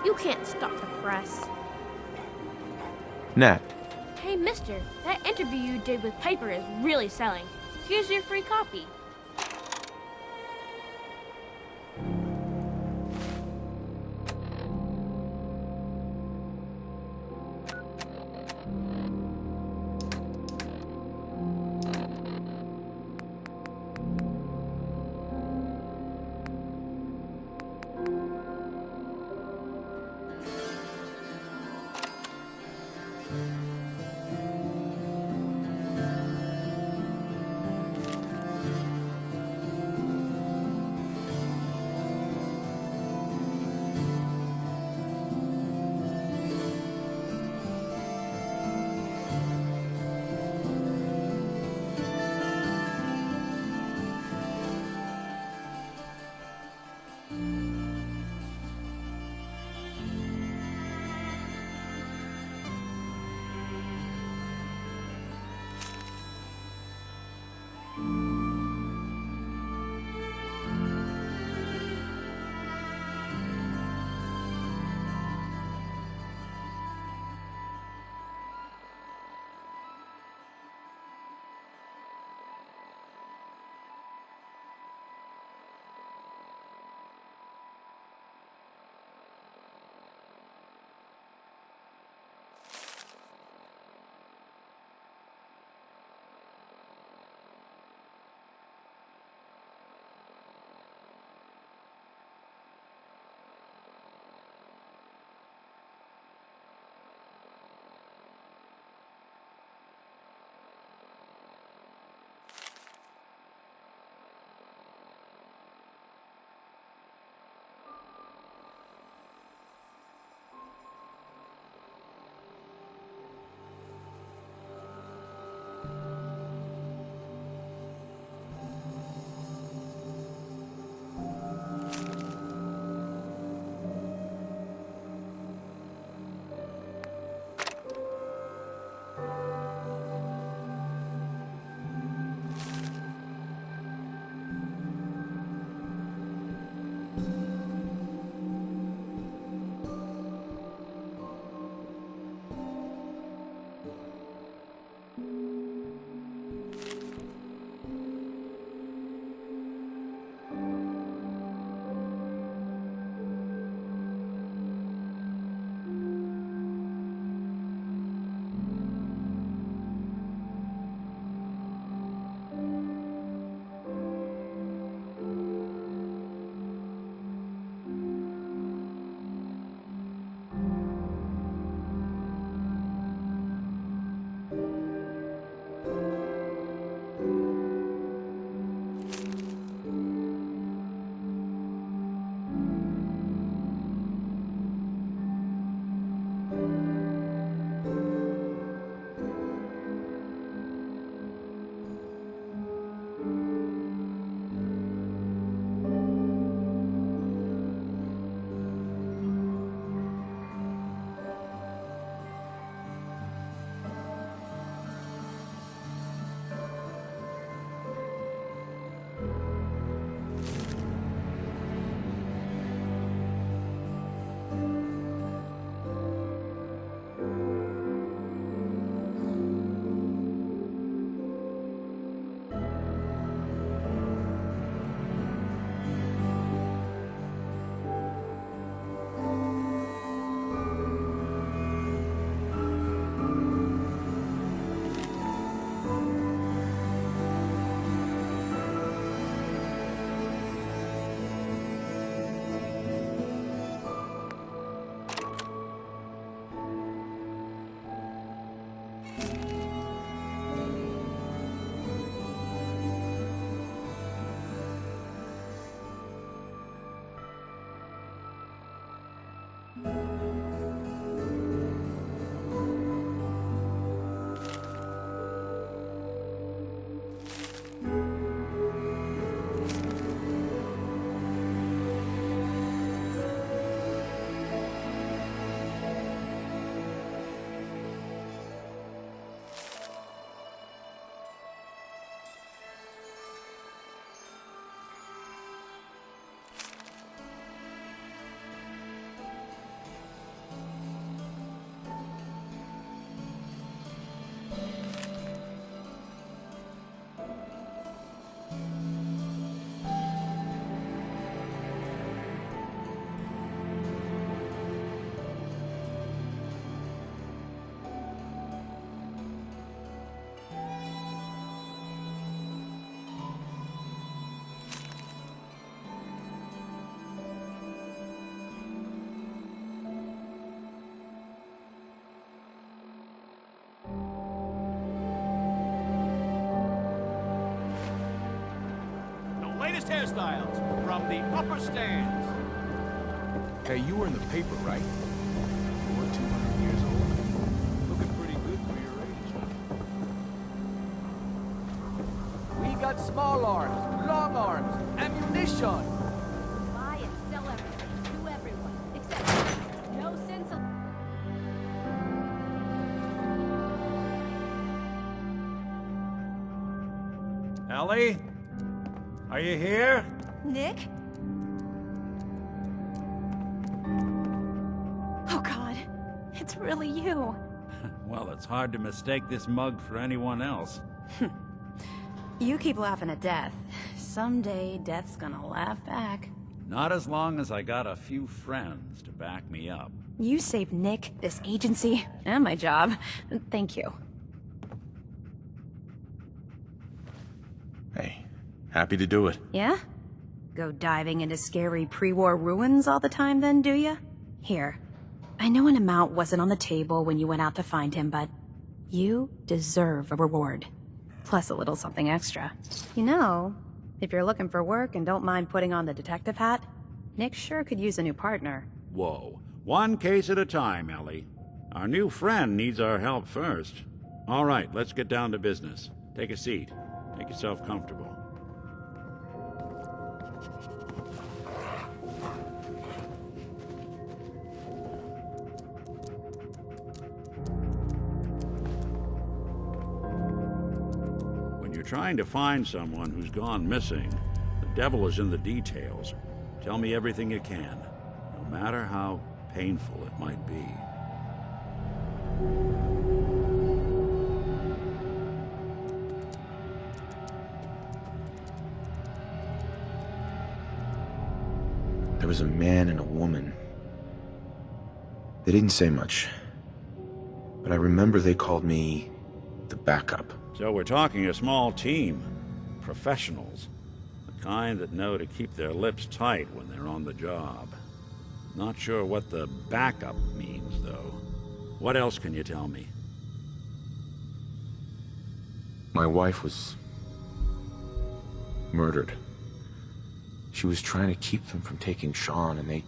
You can't stop the press. Nat, Hey, mister, that interview you did with Piper is really selling. Here's your free copy. hairstyles from the upper stands. Hey, you were in the paper, right? You're 200 years old. Looking pretty good for your age. We got small arms, long arms, ammunition. Buy and sell everything to everyone, except no sense of... Ellie? Are you here? Nick? Oh God, it's really you. Well, it's hard to mistake this mug for anyone else. You keep laughing at death. Someday, death's gonna laugh back. Not as long as I got a few friends to back me up. You saved Nick, this agency, and my job. Thank you. Hey, happy to do it. Yeah? Go diving into scary pre-war ruins all the time then, do ya? Here. I know an amount wasn't on the table when you went out to find him, but you deserve a reward. Plus a little something extra. You know, if you're looking for work and don't mind putting on the detective hat, Nick sure could use a new partner. Whoa. One case at a time, Ellie. Our new friend needs our help first. All right, let's get down to business. Take a seat. Make yourself comfortable. When you're trying to find someone who's gone missing, the devil is in the details. Tell me everything you can, no matter how painful it might be. There was a man and a woman. They didn't say much, but I remember they called me the backup. So we're talking a small team. Professionals. The kind that know to keep their lips tight when they're on the job. Not sure what the backup means, though. What else can you tell me? My wife was murdered. She was trying to keep them from taking Sean, and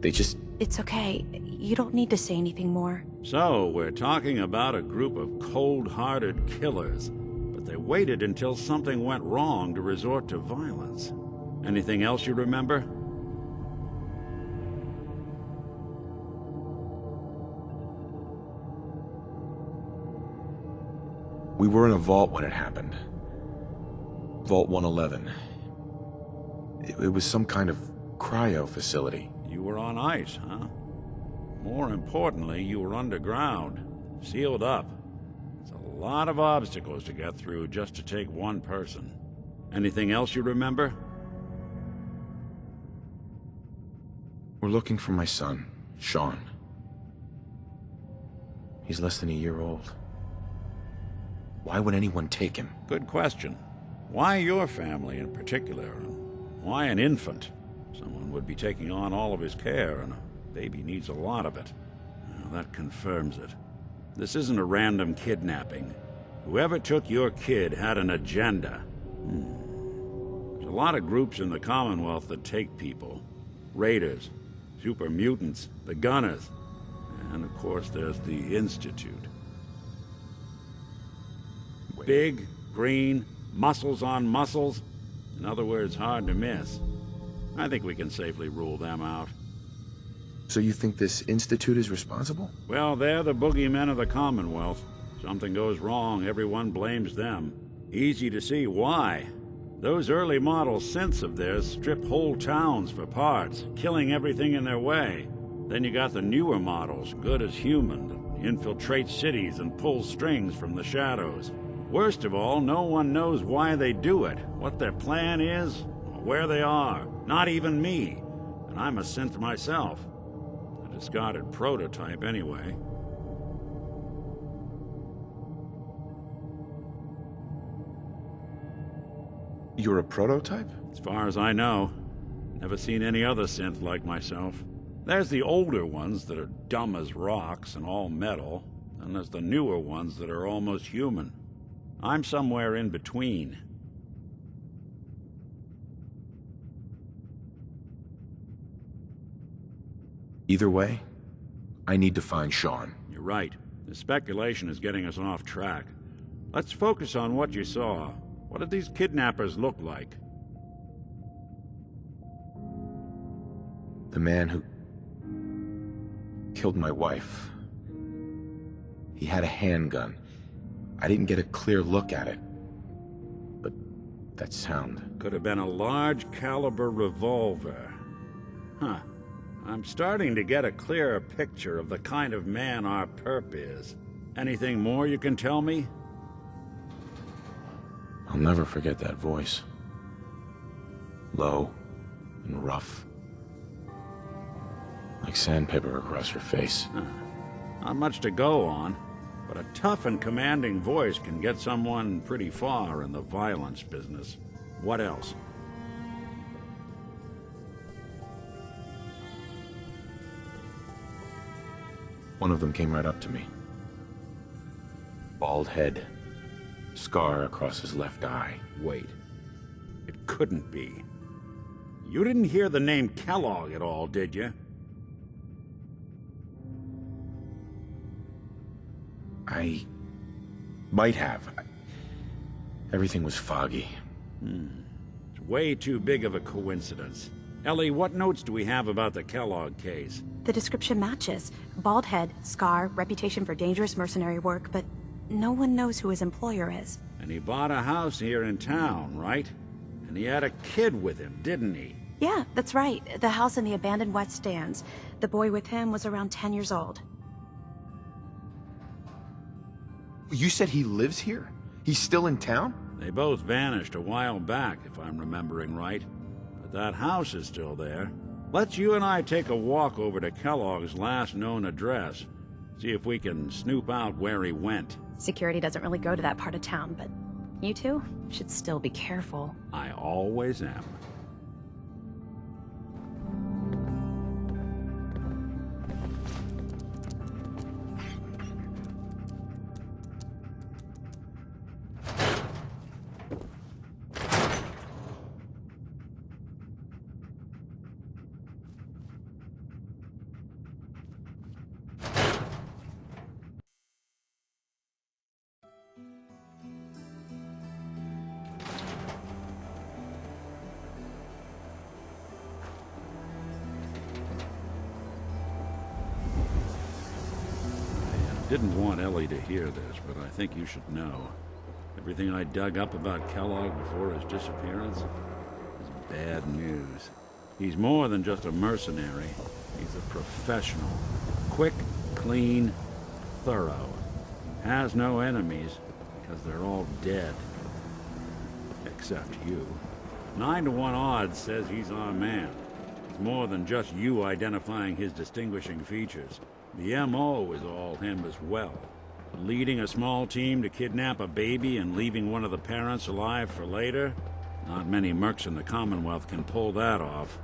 they just... It's okay. You don't need to say anything more. So, we're talking about a group of cold-hearted killers, but they waited until something went wrong to resort to violence. Anything else you remember? We were in a vault when it happened. Vault 111. It was some kind of cryo facility. You were on ice, huh? More importantly, you were underground, sealed up. It's a lot of obstacles to get through just to take one person. Anything else you remember? We're looking for my son, Sean. He's less than a year old. Why would anyone take him? Good question. Why your family in particular? And why an infant? Someone would be taking on all of his care, and a baby needs a lot of it. Well, that confirms it. This isn't a random kidnapping. Whoever took your kid had an agenda. There's a lot of groups in the Commonwealth that take people. Raiders, super mutants, the Gunners, and of course there's the Institute. Big, green, muscles on muscles. In other words, hard to miss. I think we can safely rule them out. So you think this Institute is responsible? Well, they're the boogeymen of the Commonwealth. Something goes wrong, everyone blames them. Easy to see why. Those early model synths of theirs strip whole towns for parts, killing everything in their way. Then you got the newer models, good as human, that infiltrate cities and pull strings from the shadows. Worst of all, no one knows why they do it, what their plan is, or where they are. Not even me. And I'm a synth myself. A discarded prototype, anyway. You're a prototype? As far as I know. Never seen any other synth like myself. There's the older ones that are dumb as rocks and all metal, and there's the newer ones that are almost human. I'm somewhere in between. Either way, I need to find Sean. You're right. The speculation is getting us off track. Let's focus on what you saw. What did these kidnappers look like? The man who killed my wife. He had a handgun. I didn't get a clear look at it. But that sound... Could have been a large caliber revolver. Huh. I'm starting to get a clearer picture of the kind of man our perp is. Anything more you can tell me? I'll never forget that voice. Low and rough. Like sandpaper across your face. Not much to go on, but a tough and commanding voice can get someone pretty far in the violence business. What else? One of them came right up to me. Bald head. Scar across his left eye. Wait. It couldn't be. You didn't hear the name Kellogg at all, did you? I might have. Everything was foggy. It's way too big of a coincidence. Ellie, what notes do we have about the Kellogg case? The description matches. Bald head, scar, reputation for dangerous mercenary work, but no one knows who his employer is. And he bought a house here in town, right? And he had a kid with him, didn't he? Yeah, that's right. The house in the abandoned West Stands. The boy with him was around 10 years old. You said he lives here? He's still in town? They both vanished a while back, if I'm remembering right. But that house is still there. Let's you and I take a walk over to Kellogg's last known address. See if we can snoop out where he went. Security doesn't really go to that part of town, but you two should still be careful. I always am. Didn't want Ellie to hear this, but I think you should know. Everything I dug up about Kellogg before his disappearance is bad news. He's more than just a mercenary. He's a professional. Quick, clean, thorough. Has no enemies, because they're all dead. Except you. 9 to 1 odds says he's our man. It's more than just you identifying his distinguishing features. The M.O. is all him as well. Leading a small team to kidnap a baby and leaving one of the parents alive for later? Not many mercs in the Commonwealth can pull that off.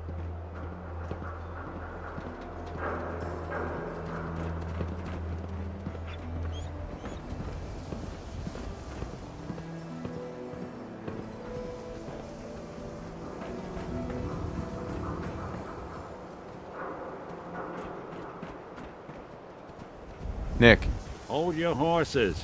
Nick. Hold your horses.